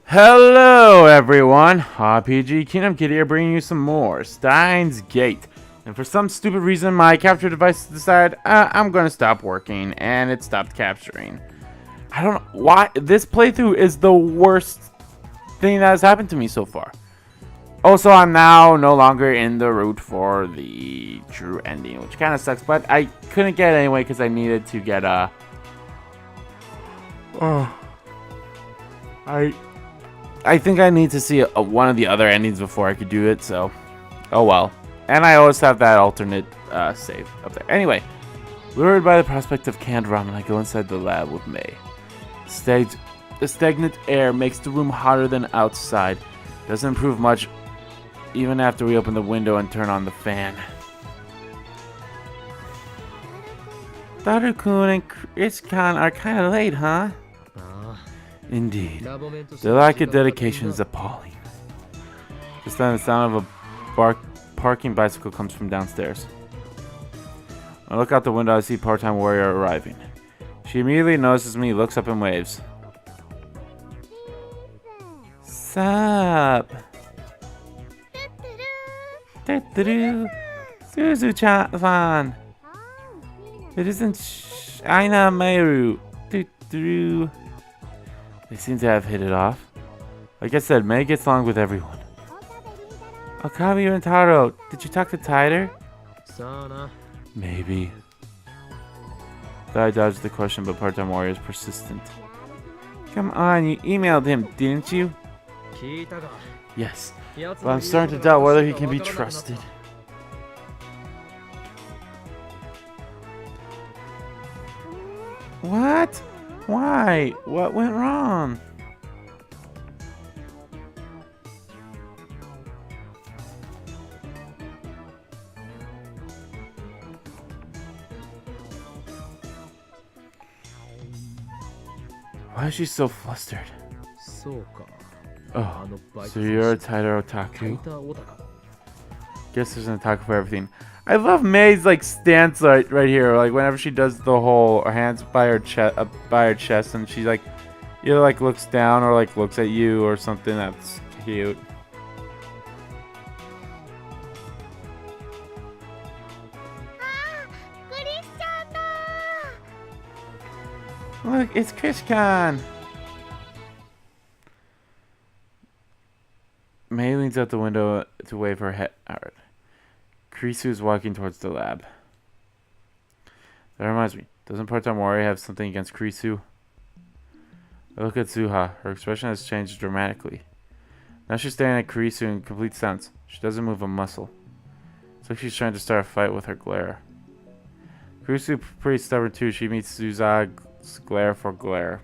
Hello everyone, RPG Kingdom Kid here bringing you some more Steins Gate. And for some stupid reason my capture device decided I'm gonna stop working and it stopped capturing. I don't know why this playthrough is the worst thing that has happened to me so far. Also, I'm now no longer in the route for the true ending, which kind of sucks, but I couldn't get it anyway because I needed to get I think I need to see one of the other endings before I could do it, so oh well. And I always have that alternate save up there. Anyway, lured by the prospect of canned ramen, I go inside the lab with May. The stagnant air makes the room hotter than outside. Doesn't improve much even after we open the window and turn on the fan. Daru-kun and Chris-kun are kind of late, huh? Indeed. The lack of dedication is appalling. Just then the sound of a parking bicycle comes from downstairs. When I look out the window, I see part-time warrior arriving. She immediately notices me, looks up and waves. Sup? Suzu-chan. It isn't Aina Meru. They seem to have hit it off. Like I said, May gets along with everyone. Okami and Taro, did you talk to Tider? Maybe. I dodged the question, but part-time warrior is persistent. Come on, you emailed him, didn't you? Yes, but I'm starting to doubt whether he can be trusted. What? Why? What went wrong? Why is she so flustered? Oh, so you're a Taira otaku? Guess there's an otaku for everything. I love May's like stance right here. Like whenever she does the whole her hands by her chest, and she like either like looks down or like looks at you or something. That's cute. Look, it's Chris-kun. May leans out the window to wave her head. Alright. Kurisu is walking towards the lab. That reminds me, doesn't part-time warrior have something against Kurisu? I look at Zuha. Her expression has changed dramatically. Now she's staring at Kurisu in complete silence. She doesn't move a muscle. It's like she's trying to start a fight with her glare. Kurisu pretty stubborn too. She meets Zuza's glare for glare.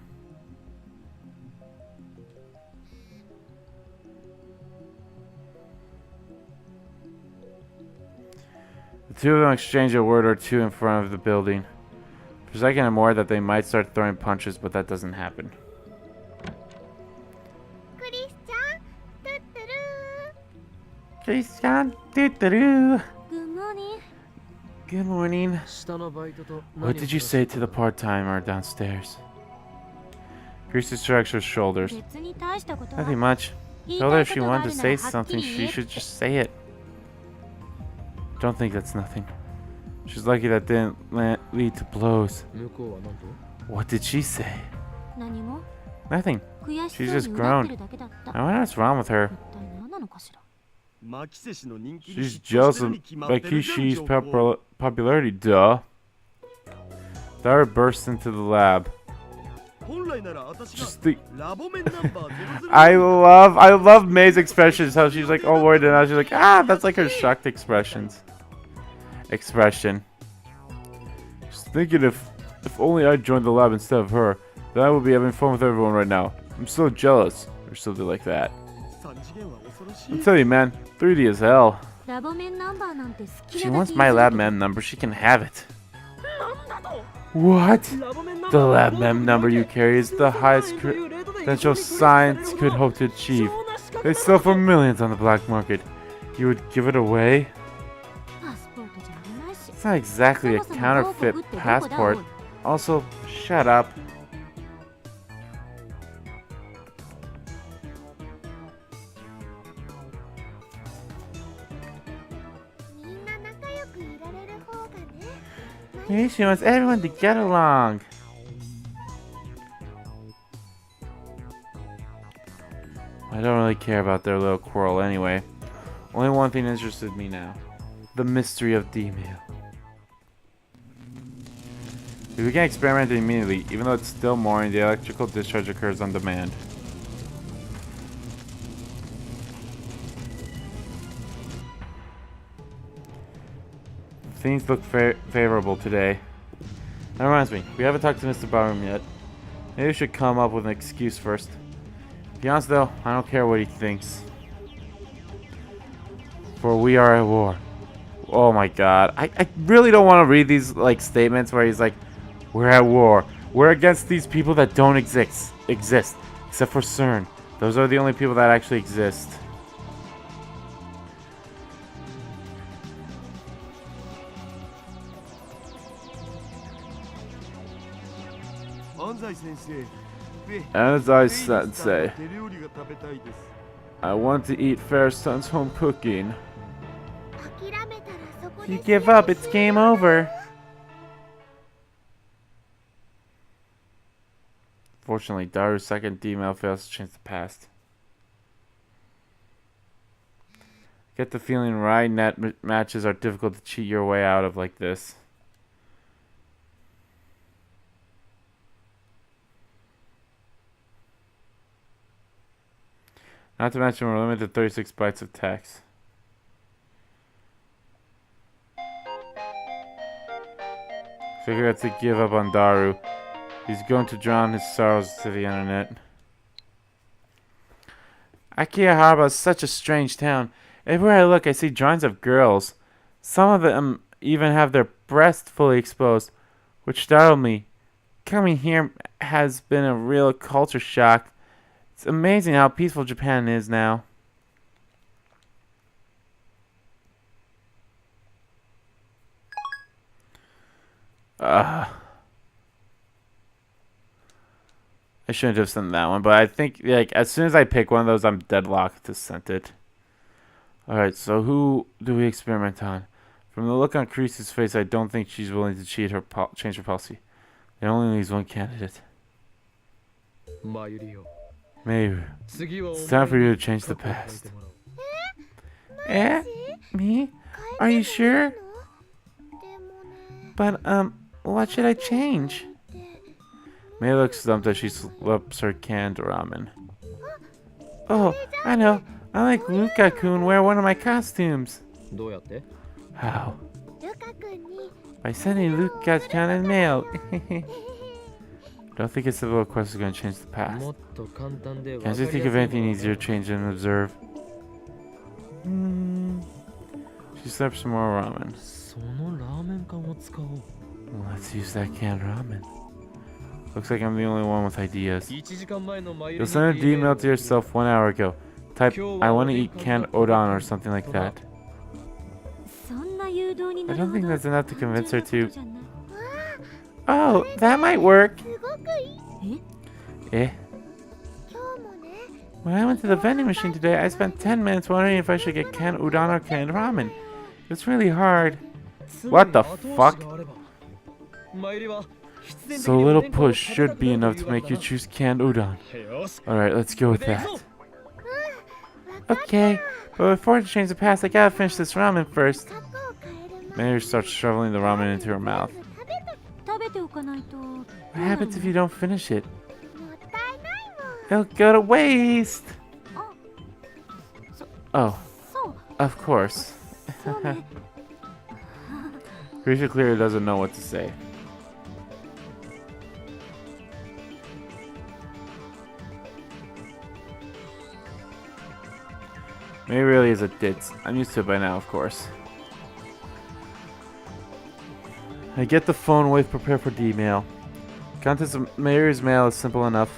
The two of them exchange a word or two in front of the building. For a second or more that they might start throwing punches, but that doesn't happen. Chris-chan, Good morning. Good morning. What did you say to the part-timer downstairs? Chris shrugs her shoulders. Nothing much. Told her if she wanted to say something, she should just say it. Don't think that's nothing. She's lucky that didn't lead to blows. What did she say? Nothing. She just groaned. I wonder what's wrong with her. She's jealous of Makishi's popularity, duh. Dara bursts into the lab. I love May's expressions, how she's like, oh Lord, and now she's like, ah, that's like her shocked expression. Just thinking if only I joined the lab instead of her, then I would be having fun with everyone right now. I'm so jealous, or something like that. I'll tell you, man, 3D is hell. She wants my lab mem number, she can have it. What? The lab mem number you carry is the highest credential science could hope to achieve. They sell for millions on the black market. You would give it away? It's not exactly a counterfeit passport. Also, shut up. Maybe she wants everyone to get along. I don't really care about their little quarrel anyway. Only one thing interested me now. The mystery of D-mail. We began experimenting immediately. Even though it's still morning, the electrical discharge occurs on demand. Things look favorable today. That reminds me, we haven't talked to Mr. Barham yet. Maybe we should come up with an excuse first. To be honest though, I don't care what he thinks. For we are at war. Oh my god. I really don't want to read these like statements where he's like, we're at war. We're against these people that don't exist. Except for CERN. Those are the only people that actually exist. As I say, I want to eat Fair-san's home cooking. If you give up, it's game over. Fortunately, Daru's second D-mail fails to change the past. Get the feeling Rye net matches are difficult to cheat your way out of like this. Not to mention we're limited to 36 bytes of text. Figure out to give up on Daru. He's going to drown his sorrows to the internet. Akihabara is such a strange town. Everywhere I look, I see drawings of girls. Some of them even have their breasts fully exposed, which startled me. Coming here has been a real culture shock. It's amazing how peaceful Japan is now. I shouldn't have sent that one, but I think like as soon as I pick one of those, I'm deadlocked to send it. Alright, so who do we experiment on? From the look on Crease's face, I don't think she's willing to change her policy. There only leaves one candidate. Maybe. It's time for you to change the past. Eh? Me? Are you sure? But, what should I change? May looks stumped as she slurps her canned ramen. Oh, I know. I like Luka-kun wear one of my costumes. How? By sending Luka-chan in mail. Don't think a civil request is going to change the past. Can't you think of anything easier to change and observe? She slurps some more ramen. Let's use that canned ramen. Looks like I'm the only one with ideas. You'll send an email to yourself 1 hour ago. Type, I want to eat canned udon or something like that. I don't think that's enough to convince her to... Oh, that might work. Eh? When I went to the vending machine today, I spent 10 minutes wondering if I should get canned udon or canned ramen. It's really hard. What the fuck? So a little push should be enough to make you choose canned udon. Alright, let's go with that. Okay, but before I change the past, I gotta finish this ramen first. Mary starts shoveling the ramen into her mouth. What happens if you don't finish it? It'll go to waste! Oh, of course. Grisha clearly doesn't know what to say. May really is a ditz. I'm used to it by now, of course. I get the phone wave prepared for D-mail. Contents of Mary's mail is simple enough.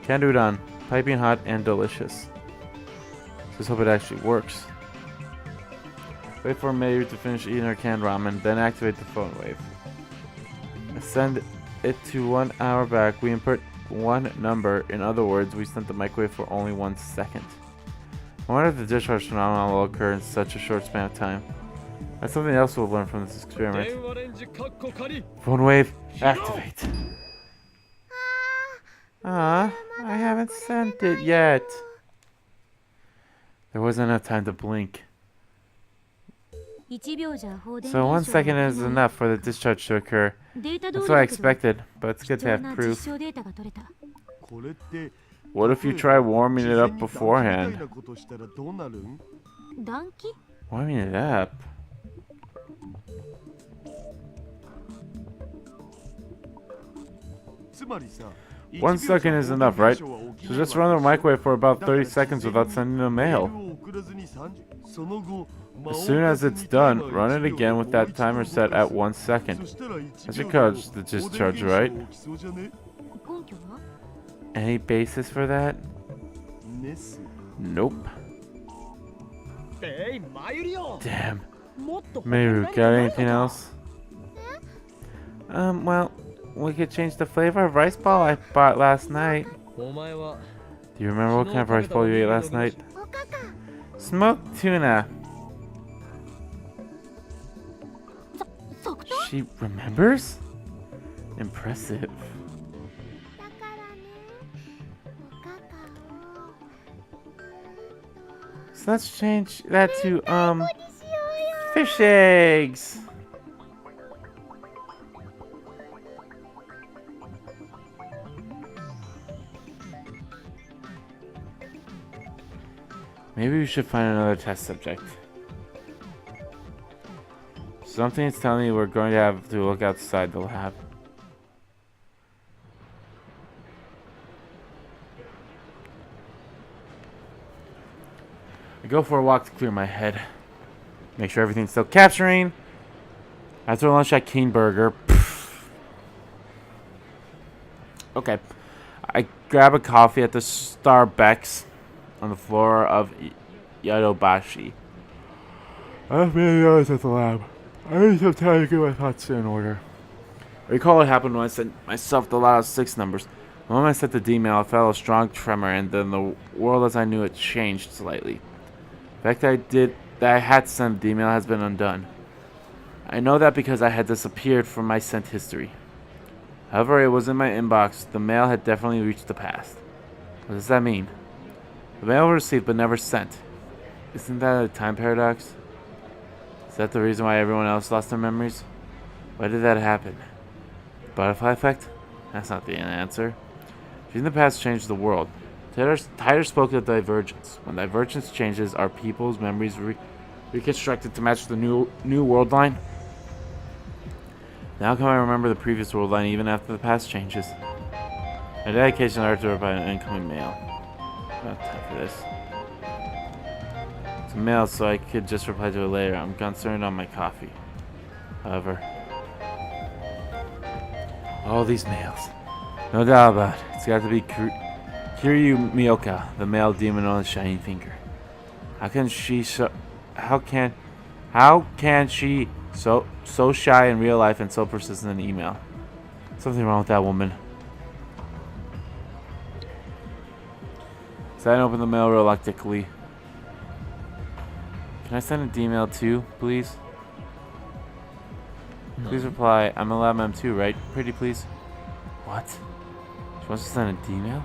Canned udon, piping hot and delicious. Just hope it actually works. Wait for Mary to finish eating her canned ramen, then activate the phone wave. Send it to 1 hour back. We input one number. In other words, we sent the microwave for only 1 second. I wonder if the discharge phenomenon will occur in such a short span of time. That's something else we'll learn from this experiment. Phone wave, activate. I haven't sent it yet. There wasn't enough time to blink. So 1 second is enough for the discharge to occur. That's what I expected, but it's good to have proof. What if you try warming it up beforehand? Warming it up? One second is enough, right? So just run the microwave for about 30 seconds without sending the mail. As soon as it's done, run it again with that timer set at 1 second. That should cause the discharge, right? Any basis for that? Nope. Damn. Mayru, got anything else? Well, we could change the flavor of rice ball I bought last night. Do you remember what kind of rice ball you ate last night? Smoked tuna. She remembers? Impressive. So let's change that to, fish eggs. Maybe we should find another test subject. Something is telling me we're going to have to look outside the lab. I go for a walk to clear my head. Make sure everything's still capturing. After lunch at King Burger. Okay. I grab a coffee at the Starbucks on the floor of Yodobashi. I have many hours at the lab. I need some time to get my thoughts in order. I recall what happened when I sent myself the lot of 6 numbers. The moment I sent the email, I felt a strong tremor, and then the world as I knew it changed slightly. The fact that I had sent the email has been undone. I know that because I had disappeared from my sent history. However, it was in my inbox. The mail had definitely reached the past. What does that mean? The mail was received but never sent. Isn't that a time paradox? Is that the reason why everyone else lost their memories? Why did that happen? The butterfly effect? That's not the answer. Changing the past changed the world. Tyler spoke of divergence. When divergence changes, are people's memories reconstructed to match the new world line? Now can I remember the previous world line even after the past changes? My dedication letter to her by an incoming mail. Not time for this. It's a mail, so I could just reply to it later. I'm concerned on my coffee. However, all these mails. No doubt about it. It's got to be Kiryu Miyoka, the male demon on the shining finger. How can she so shy in real life and so persistent in email? Something wrong with that woman. So I open the mail reluctantly. Can I send an email too, please? Please reply. I'm a lab mem too, right? Pretty please. What? She wants to send an email?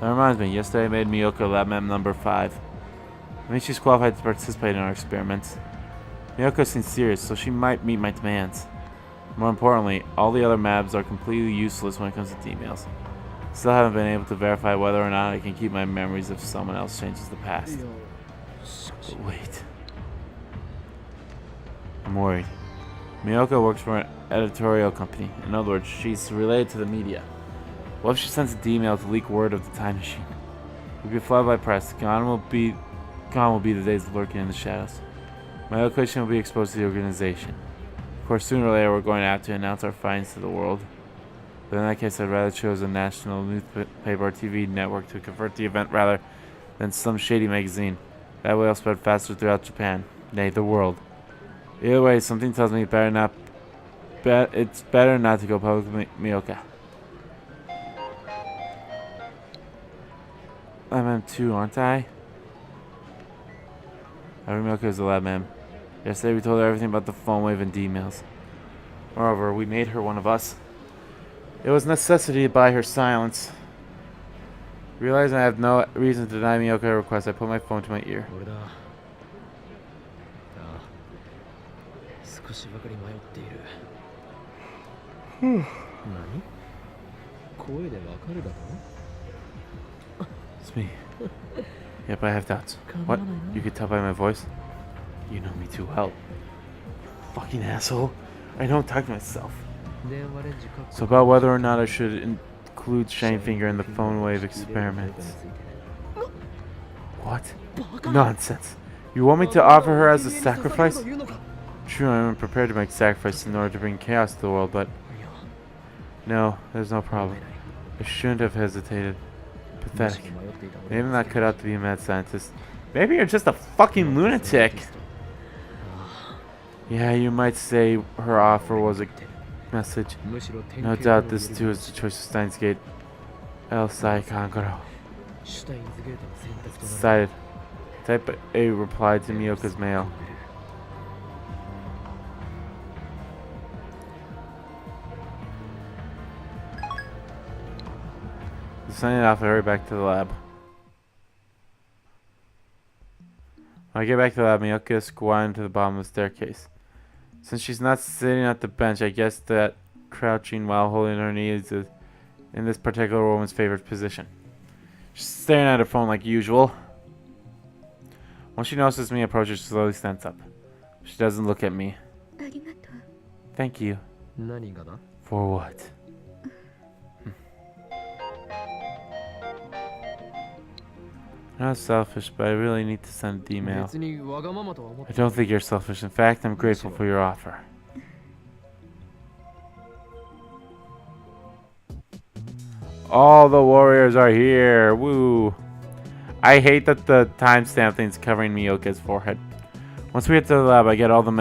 That reminds me, yesterday I made Miyoka lab mem number 5. I mean, she's qualified to participate in our experiments. Miyoko seems serious, so she might meet my demands. More importantly, all the other mabs are completely useless when it comes to emails. Still haven't been able to verify whether or not I can keep my memories if someone else changes the past. But wait. I'm worried. Miyoko works for an editorial company. In other words, she's related to the media. What if she sends an email to leak word of the time machine? We'll be flooded by press. Gone will be the days lurking in the shadows. My location will be exposed to the organization. Of course, sooner or later we're going to have to announce our findings to the world. But in that case, I'd rather choose a national newspaper or TV network to convert the event rather than some shady magazine. That way I'll spread faster throughout Japan, nay, the world. Either way, something tells me it's better not to go public with Miyoka. Lab Mem 2, aren't I? Miyoka is the Lab Mem. Yesterday we told her everything about the phone wave and emails. Moreover, we made her one of us. It was necessity to buy her silence. Realizing I have no reason to deny Miyoka her request, I put my phone to my ear. It's me. Yep, I have doubts. What? You could tell by my voice? You know me too well. Fucking asshole. I don't talk to myself. So about whether or not I should include Shinefinger in the phone wave experiment. What? Nonsense. You want me to offer her as a sacrifice? True, I am prepared to make sacrifices in order to bring chaos to the world, but... No, there's no problem. I shouldn't have hesitated. Pathetic. Maybe I'm not cut out to be a mad scientist. Maybe you're just a fucking lunatic. Yeah, you might say her offer was a message. No doubt this too is the choice of Steins Gate. El Sai Kankaro. Decided. Type A reply to Miyoka's mail. Signing off, I hurry back to the lab. When I get back to the lab, Miyoka is squatting to the bottom of the staircase. Since she's not sitting at the bench, I guess that crouching while holding her knees is in this particular woman's favorite position. She's staring at her phone like usual. Once she notices me approach, she slowly stands up. She doesn't look at me. Thank you. For what? Not selfish, but I really need to send an email. I don't think you're selfish. In fact, I'm grateful for your offer. All the warriors are here. Woo. I hate that the timestamp thing's covering Miyoka's forehead. Once we get to the lab, I get all the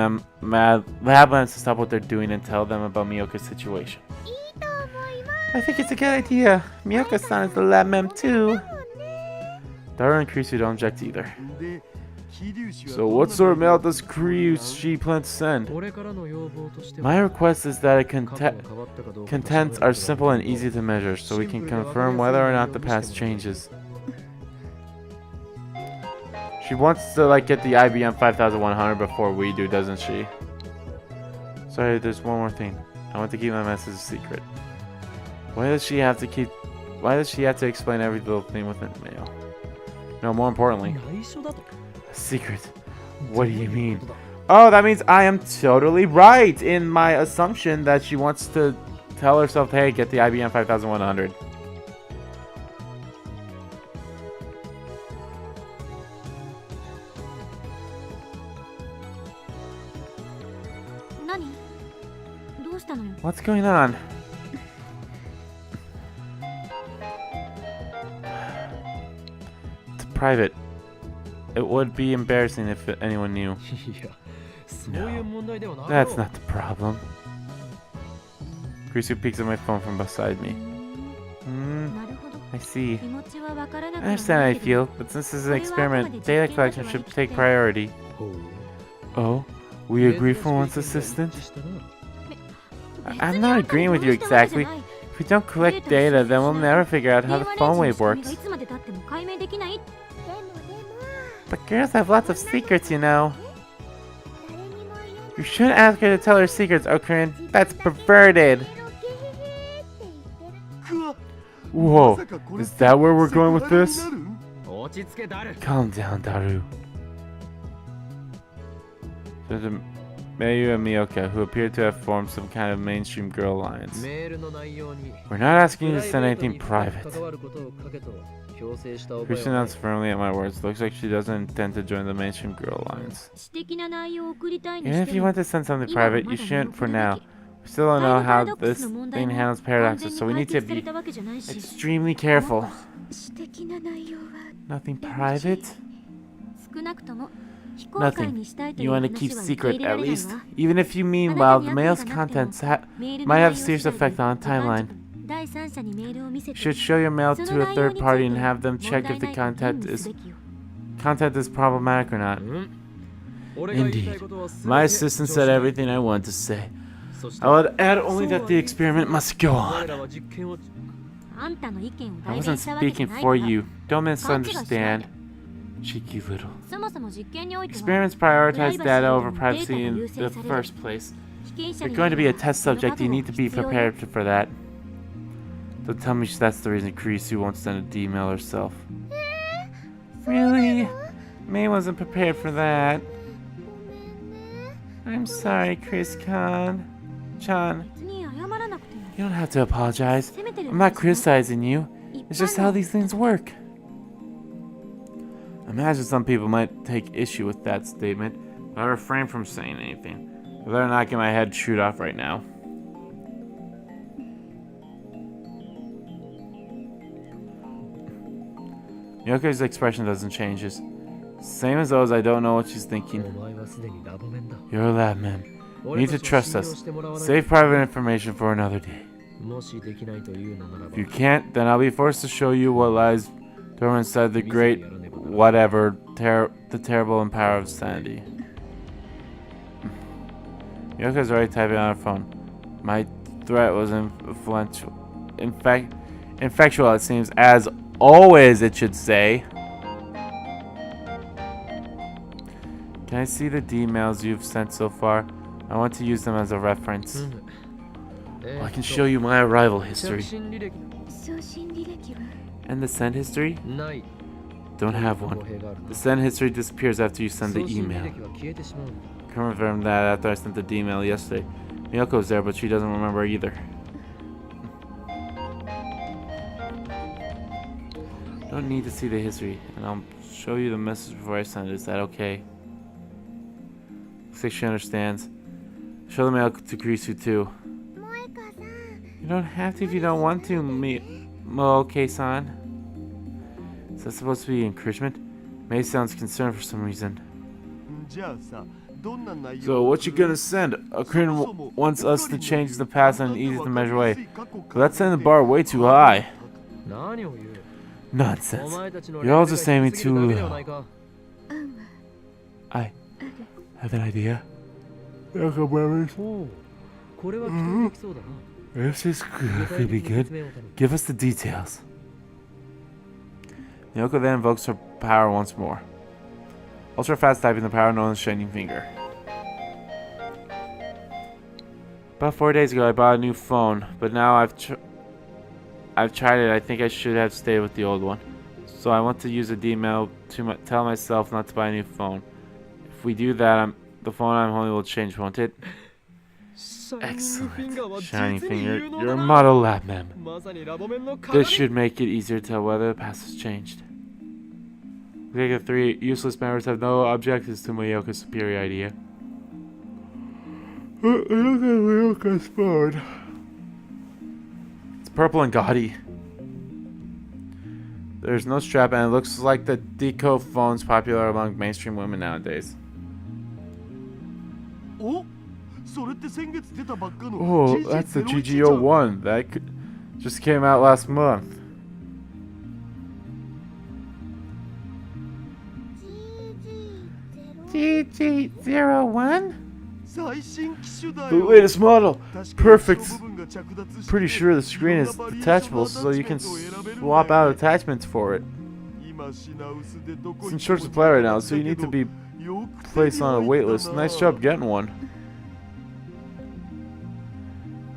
lab lamps to stop what they're doing and tell them about Miyoka's situation. I think it's a good idea. Miyoka-san is the lab mem too. Daru and Krisu don't object either. So what sort of mail does she plan to send? My request is that contents are simple and easy to measure, so we can confirm whether or not the past changes. She wants to get the IBM 5100 before we do, doesn't she? Sorry, there's one more thing. I want to keep my message a secret. Why does she have to explain every little thing within the mail? No, more importantly, a secret. What do you mean? Oh, that means I am totally right in my assumption that she wants to tell herself, hey, get the IBM 5100. What's going on? Private. It would be embarrassing if anyone knew. No, that's not the problem. Krisu peeks at my phone from beside me. I see. I understand how you feel, but since this is an experiment, data collection should take priority. Oh? We agree for once, assistant? I'm not agreeing with you exactly. If we don't collect data, then we'll never figure out how the phone wave works. But girls have lots of secrets, you know. You shouldn't ask her to tell her secrets, Orkarin. That's perverted. Whoa, is that where we're going with this? Calm down, Daru. There's Mayu and Miyoka, who appear to have formed some kind of mainstream girl alliance. We're not asking you to send anything private. Krisu nods firmly at my words. Looks like she doesn't intend to join the mainstream girl alliance. Even if you want to send something private, you shouldn't for now. We still don't know how this thing handles paradoxes, so we need to be extremely careful. Nothing private? Nothing. You want to keep secret, at least? Even if you mean, well, the mail's contents might have a serious effect on the timeline. You should show your mail to a third party and have them check if the content is problematic or not. Indeed. My assistant said everything I wanted to say. I would add only that the experiment must go on. I wasn't speaking for you. Don't misunderstand. Cheeky little. Experiments prioritize data over privacy in the first place. If you're going to be a test subject, you need to be prepared for that. Don't tell me that's the reason Kurisu won't send a email herself. Really? May wasn't prepared for that. I'm sorry, Chris-chan. You don't have to apologize. I'm not criticizing you. It's just how these things work. I imagine some people might take issue with that statement, but I refrain from saying anything. I better not get my head chewed off right now. Yoko's expression doesn't change. It's same as those. I don't know what she's thinking. You're a lab man. You need to trust us. Save private information for another day. If you can't, then I'll be forced to show you what lies dormant inside the great whatever, the terrible and power of sanity. Yoko's already typing on her phone. My threat was influential. Infectual, it seems, as always, it should say. Can I see the emails you've sent so far? I want to use them as a reference. Well, I can show you my arrival history. And the send history? Don't have one. The send history disappears after you send the email. Confirmed that after I sent the email yesterday. Miyoko's there, but she doesn't remember either. Don't need to see the history, and I'll show you the message before I send it. Is that okay? Looks like she understands. Show the mail to Kurisu too. You don't have to if you don't want to, Mooke-san. Is that supposed to be encouragement? May sounds concerned for some reason. So what you gonna send? Orkarin wants us to change the past in an easy to measure way. But that's setting the bar way too high. Nonsense. You're all just aiming too low. I have an idea. If this could be good, give us the details. Miyoko then invokes her power once more. Ultra fast typing the power known as Shining Finger. About 4 days ago I bought a new phone, but now I've tried it. I think I should have stayed with the old one. So I want to use a D-mail to tell myself not to buy a new phone. If we do that, the phone I'm holding will change, won't it? Excellent. Shining Finger, you're a model lab mem. This should make it easier to tell whether the past has changed. The 3 useless members have no objections to Miyoko's superior idea. Look at Miyoko's phone. It's purple and gaudy. There's no strap and it looks like the deco phone's popular among mainstream women nowadays. Oh, that's the GG01. That just came out last month. GG01? The latest model. Perfect. Pretty sure the screen is detachable so you can swap out attachments for it. It's in short supply right now, so you need to be placed on a wait list. Nice job getting one.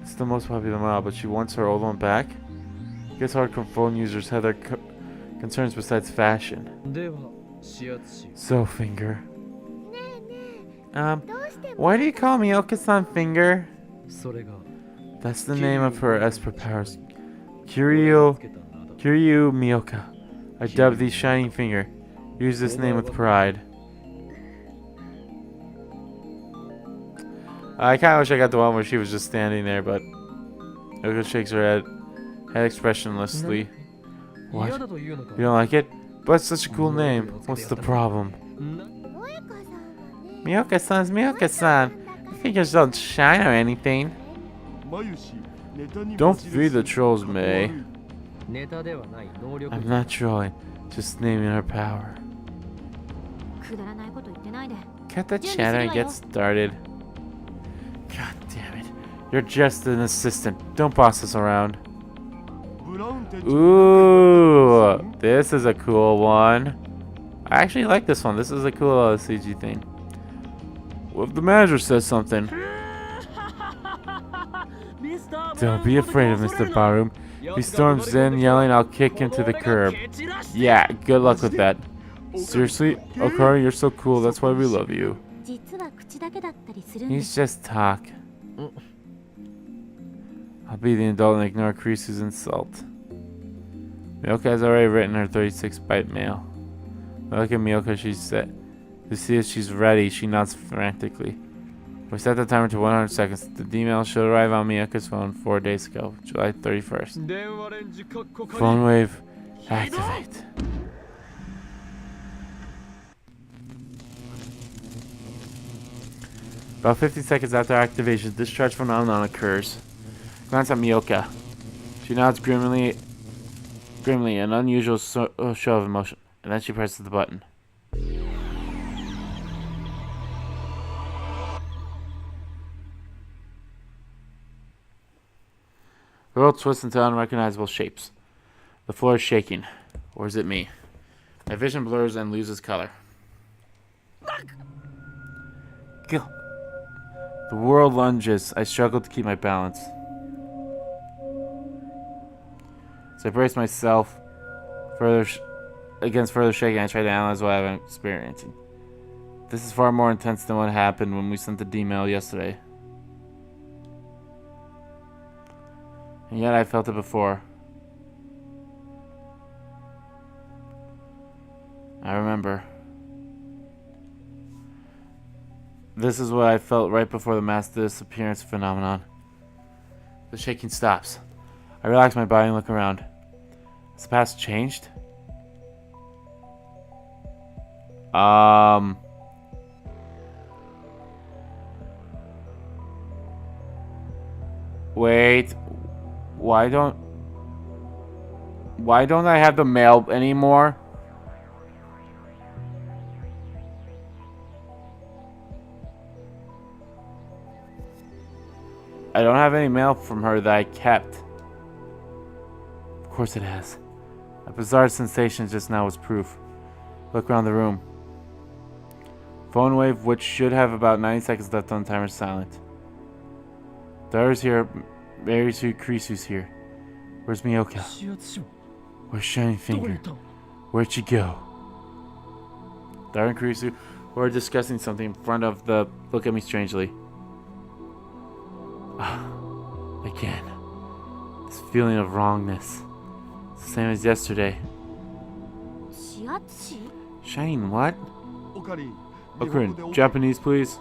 It's the most popular model, but she wants her old one back. I guess hardcore phone users have their concerns besides fashion. So, Finger. Why do you call me Oka-san Finger? That's the name of her Esper powers. Kiryu Miyoka. I dubbed thee Shining Finger. Use this name with pride. I kinda wish I got the one where she was just standing there, but Yoko shakes her head expressionlessly. What? You don't like it? But it's such a cool name. What's the problem? Miyoka-san's Miyoka-san. Fingers don't shine or anything. Don't feed the trolls, May. I'm not trolling, just naming her power. Get the chatter and get started. God damn it. You're just an assistant. Don't boss us around. Ooh, this is a cool one. I actually like this one. This is a cool CG thing. What if the manager says something? Don't be afraid of Mr. Barum. If he storms in yelling, I'll kick him to the curb. Yeah, good luck with that. Seriously? Orkarin, you're so cool. That's why we love you. He's just talk. I'll be the adult and ignore Krisu's insult. Miyoka has already written her 36-byte mail. Look at Miyoka, she said. To see if she's ready, she nods frantically. We set the timer to 100 seconds. The email should arrive on Miyoka's phone 4 days ago, July 31st. Phone wave, activate. About 50 seconds after activation, discharge phenomenon occurs. Glance at Miyoka. She nods grimly, an unusual show of emotion, and then she presses the button. The world twists into unrecognizable shapes. The floor is shaking. Or is it me? My vision blurs and loses color. The world lunges. I struggle to keep my balance. So I brace myself against further shaking. I try to analyze what I'm experiencing. This is far more intense than what happened when we sent the email yesterday. And yet I felt it before. I remember. This is what I felt right before the mass disappearance phenomenon. The shaking stops. I relax my body and look around. Has the past changed? Wait. Why don't I have the mail anymore? I don't have any mail from her that I kept. Of course it has. A bizarre sensation just now was proof. Look around the room. Phone wave, which should have about 90 seconds left on the timer, silent. Daughter's here. Mary's here. Krisu's here. Where's Miyoka? Where's Shining Finger? Where'd she go? Daughter and Krisu were discussing something in front of the look at me strangely. Again. This feeling of wrongness. It's the same as yesterday. Shining what? Orkarin, Japanese please.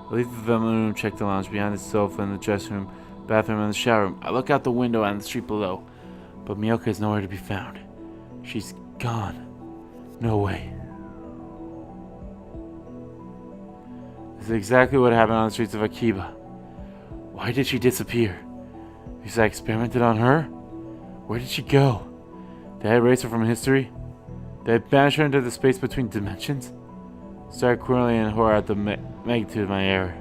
I leave the living room, check the lounge behind the sofa and the dressing room, bathroom and the shower room. I look out the window and the street below, but Miyoka is nowhere to be found. She's gone. No way. This is exactly what happened on the streets of Akiba. Why did she disappear? Because I experimented on her? Where did she go? Did I erase her from history? Did I banish her into the space between dimensions? Started quarreling in horror at the magnitude of my error.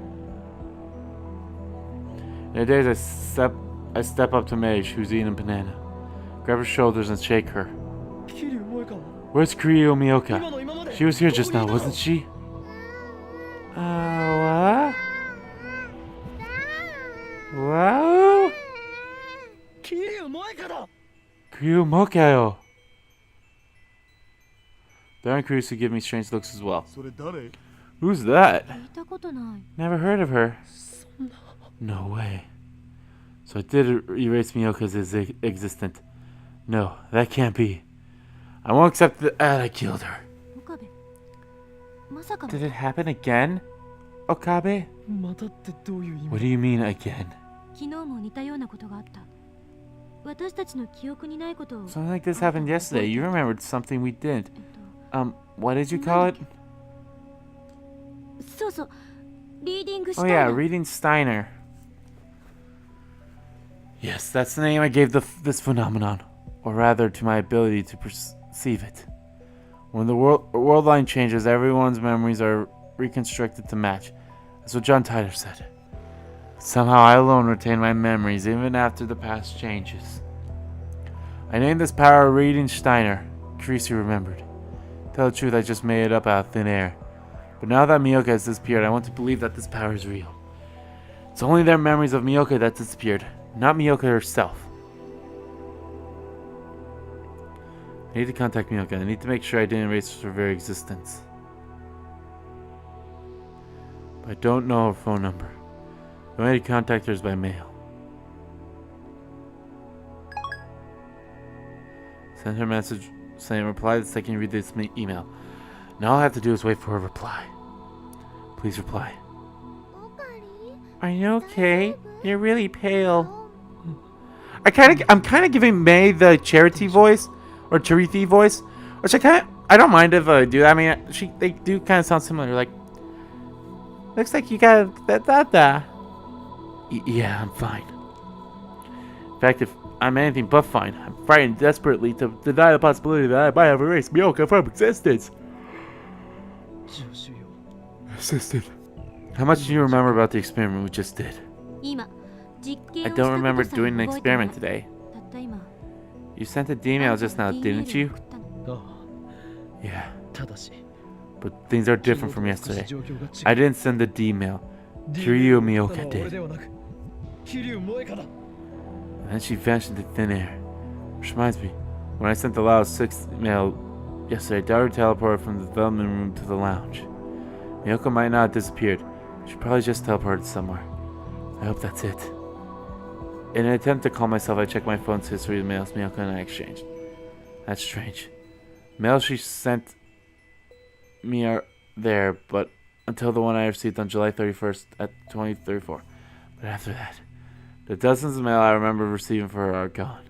In a daze, I step up to Mage, who's eating a banana. Grab her shoulders and shake her. Where's Kiryu Miyoka? She was here just now, wasn't she? What? Wow? Kiryu Mokayo. Darren Krisu give me strange looks as well. Who's that? Never heard of her. No way. So I did erase Miyoka's existence. No, that can't be. I won't accept that I killed her. Did it happen again? Okabe? What do you mean again? Something like this happened yesterday. You remembered something we did. What did you call it? Oh yeah, reading Steiner. Yes, that's the name I gave this phenomenon. Or rather, to my ability to perceive it. When the world line changes, everyone's memories are reconstructed to match. That's what John Titor said. Somehow I alone retain my memories even after the past changes. I named this power Reading Steiner. Kirisi remembered. Tell the truth, I just made it up out of thin air. But now that Miyoka has disappeared, I want to believe that this power is real. It's only their memories of Miyoka that disappeared, not Miyoka herself. I need to contact Miyoka. I need to make sure I didn't erase her very existence. But I don't know her phone number. The only way to contact her is by mail. Send her a message saying reply the second you read this email. Now all I have to do is wait for a reply. Please reply. Are you okay? You're really pale. I'm kind of giving May the Charity voice. Or Charithi voice, which I don't mind if I do. I mean, they do kind of sound similar. Like, looks like you got that. Yeah, I'm fine. In fact, if I'm anything but fine, I'm frightened desperately to deny the possibility that I might have erased Miyoka from existence. Assistant, how much do you remember about the experiment we just did? I don't remember doing an experiment today. You sent an email just now, didn't you? Yeah. But things are different from yesterday. I didn't send the email. Kiryu Miyoka did. And then she vanished into thin air. Which reminds me, when I sent the Lao 6 email yesterday, Daughter teleported from the development room to the lounge. Miyoka might not have disappeared. She probably just teleported somewhere. I hope that's it. In an attempt to calm myself, I checked my phone's history of mails Miyoka and I exchanged. That's strange. Mail she sent me are there, but until the one I received on July 31st at 2034. But after that, the dozens of mail I remember receiving for her are gone.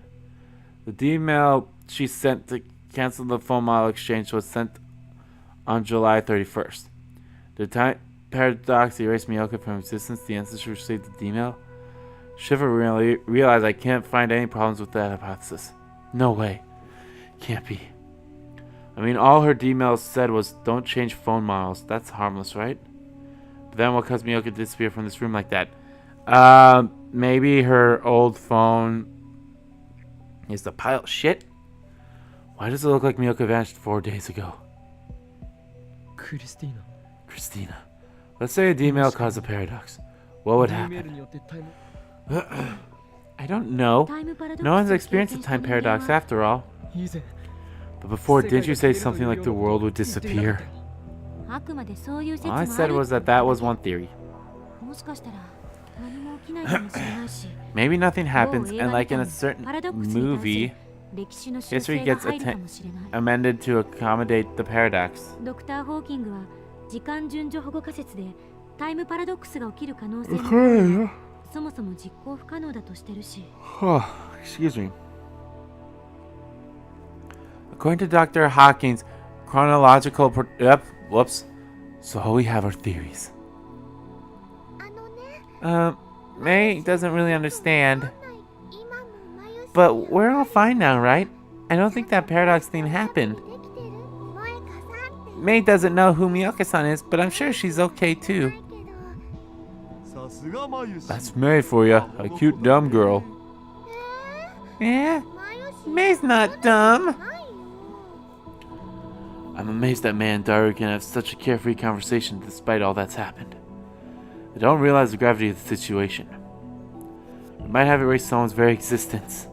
The email she sent to cancel the phone model exchange was sent on July 31st. The time paradox erased Miyoka from existence. The instant she received the email, Shiver really realized I can't find any problems with that hypothesis. No way. Can't be. I mean, all her emails said was, don't change phone models. That's harmless, right? But then what caused Miyoka to disappear from this room like that? Maybe her old phone is the pile of shit? Why does it look like Miyoka vanished 4 days ago? Christina. Let's say a email caused a paradox. What would happen? I don't know. No one's experienced a time paradox after all. But before, didn't you say something like the world would disappear? All I said was that was one theory. Maybe nothing happens, and like in a certain movie, history gets amended to accommodate the paradox. Excuse me. According to Dr. Hawkins' chronological whoops. So we have our theories. May doesn't really understand. But we're all fine now, right? I don't think that paradox thing happened. May doesn't know who Miyoka-san is, but I'm sure she's okay too. That's May for you, a cute dumb girl. Yeah, May's not dumb. I'm amazed that May and Daru can have such a carefree conversation despite all that's happened. They don't realize the gravity of the situation. We might have erased someone's very existence.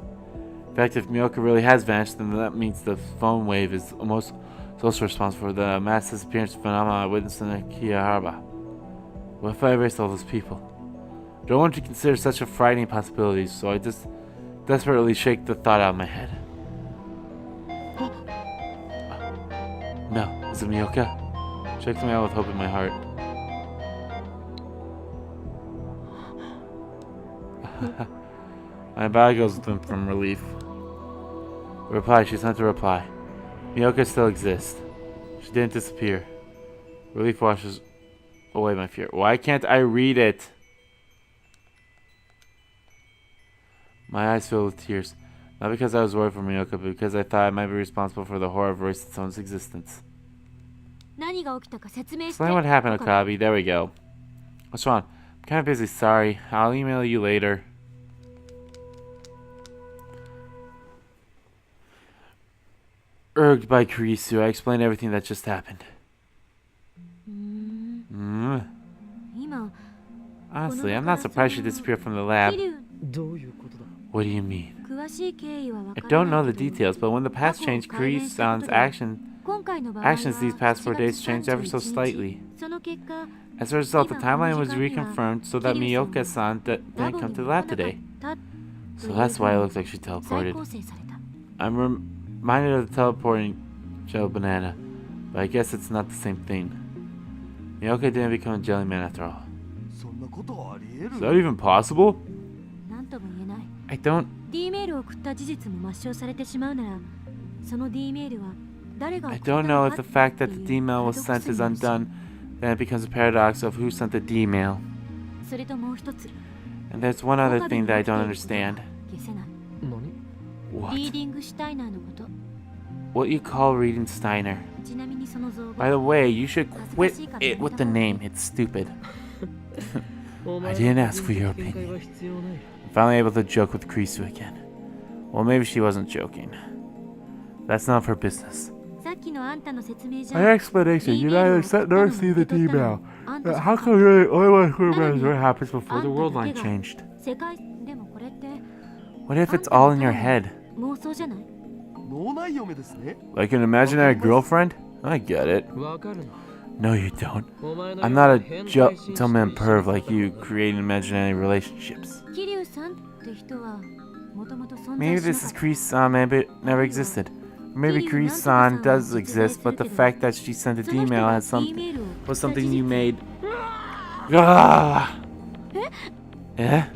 In fact, if Miyoka really has vanished, then that means the phone wave is almost also responsible for the mass disappearance phenomenon I witnessed in Akihabara. What if I erased all those people? I don't want to consider such a frightening possibility, so I just desperately shake the thought out of my head. No, is it Miyoka? Check me out with hope in my heart. My body goes limp from relief. Reply, she sent a reply. Miyoka still exists. She didn't disappear. Relief washes away my fear. Why can't I read it? My eyes fill with tears. Not because I was worried for Miyoka, but because I thought I might be responsible for the horror of wasting someone's existence. Explain what happened, Okabe. There we go. What's wrong? I'm kind of busy, sorry. I'll email you later. Urged by Kurisu, I explained everything that just happened. Honestly, I'm not surprised she disappeared from the lab. What do you mean? I don't know the details, but when the past changed, Kurisan's actions these past 4 days changed ever so slightly. As a result, the timeline was reconfirmed so that Miyoka-san didn't come to the lab today. So that's why it looks like she teleported. I'm reminded of the teleporting Jelly Banana, but I guess it's not the same thing. Miyoka didn't become a jelly man after all. Is that even possible? I don't know if the fact that the D-mail was sent is undone, then it becomes a paradox of who sent the D-mail. And there's one other thing that I don't understand. What? What you call reading Steiner? By the way, you should quit it with the name. It's stupid. I didn't ask for your opinion. I'm finally able to joke with Kurisu again. Well, maybe she wasn't joking. That's none of her business. My explanation, you neither sent nor received the email. How come you're the only one who remembers what happens before the world line changed? What if it's all in your head? Like an imaginary girlfriend? I get it. No, you don't. I'm not a gentleman perv like you, creating imaginary relationships. Maybe this is Kurisan, maybe it never existed. Or maybe Kurisan does exist, but the fact that she sent an email was something you made. Ah! Yeah?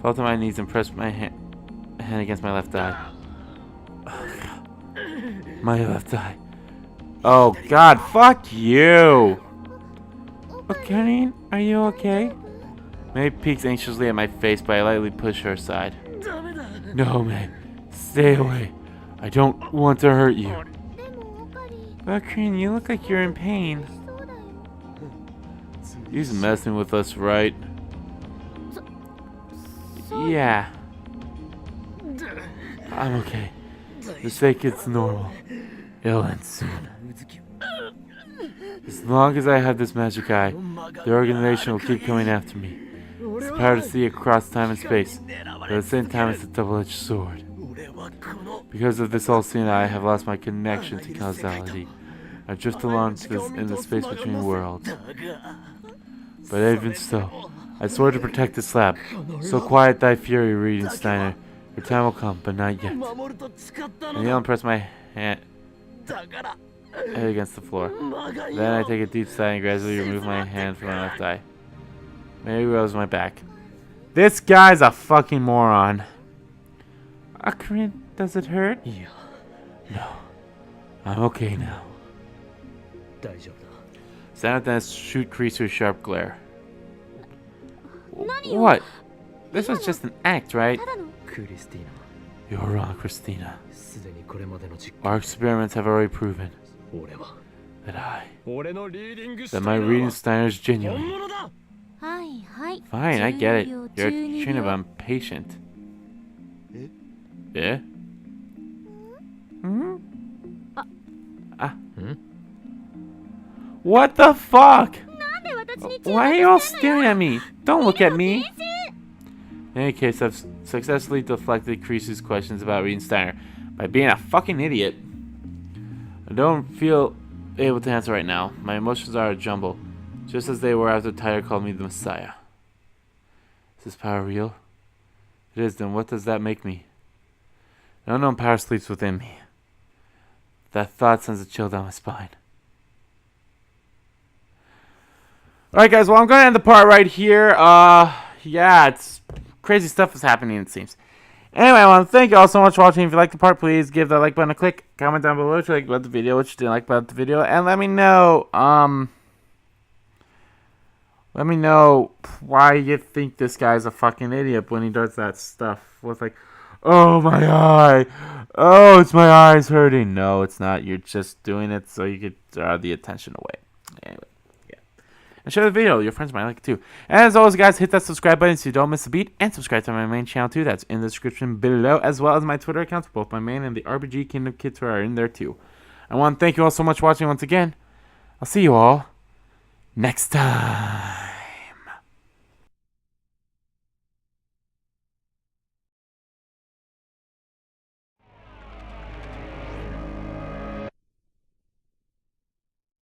Fell to my knees and pressed my hand against my left eye. My left eye. Oh God, fuck you! Orkarin, are you okay? May peeks anxiously at my face, but I lightly push her aside. No, man. Stay away. I don't want to hurt you. Orkarin, you look like you're in pain. He's messing with us, right? Yeah. I'm okay. Just think it's normal. It'll end soon. As long as I have this magic eye, the organization will keep coming after me. It's the power to see across time and space, but at the same time it's a double-edged sword. Because of this all-seeing eye, I have lost my connection to causality. I drift along in the space between worlds. But even so, I swore to protect this lab. So quiet thy fury, reading Steiner. Your time will come, but not yet. I kneel and press my head against the floor. Then I take a deep sigh and gradually remove my hand from my left eye. Maybe rose my back. This guy's a fucking moron. Orkarin, does it hurt? No. I'm okay now. Stand up then shoot Kurisu a sharp glare. What? This was just an act, right? You're wrong, Christina. Our experiments have already proven that my reading Steiner is genuine. Fine, I get it. You're a trainer, but I'm patient. Yeah? What the fuck? Why are you all staring at me? Don't look at me. In any case, I've successfully deflected Kurisu's questions about reading Steiner by being a fucking idiot. I don't feel able to answer right now. My emotions are a jumble, just as they were after Tyler called me the Messiah. Is this power real? It is, then what does that make me? An unknown power sleeps within me. That thought sends a chill down my spine. Alright guys, well I'm going to end the part right here. Yeah, it's crazy stuff is happening, it seems. Anyway, I want to thank you all so much for watching. If you liked the part, please give that like button a click. Comment down below what you liked about the video, what you didn't like about the video, and let me know Let me know why you think this guy's a fucking idiot when he does that stuff with like, oh, my eye. Oh, it's my eyes hurting. No, it's not. You're just doing it so you could draw the attention away. Anyway, yeah. And share the video. Your friends might like it too. And as always, guys, hit that subscribe button so you don't miss a beat. And subscribe to my main channel too. That's in the description below. As well as my Twitter accounts. Both my main and the RBG Kingdom Kid Tour are in there too. I want to thank you all so much for watching once again. I'll see you all next time.